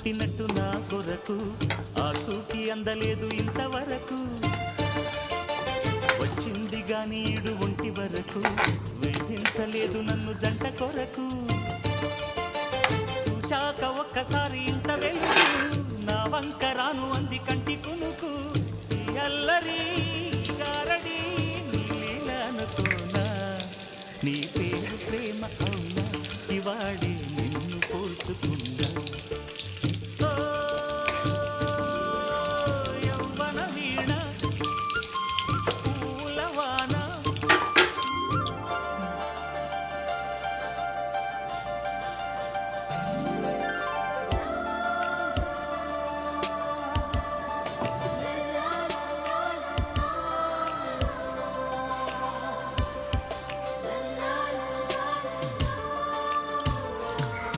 పుట్టినట్టు నా కొరకు ఆకుకి అందలేదు ఇంతవరకు వచ్చింది గాని ఈడు ఒంటి వరకు వేధించలేదు నన్ను జంట కొరకు చూశాక ఒక్కసారి ఇంత వెలుగు నా వంక రాను అంది కంటి కునుకు ఈ అల్లరి గారడి నీళ్ళనుకోనా నీ పేరు ప్రేమ అవునా ఇవాడే నిన్ను పోల్చుకున్నా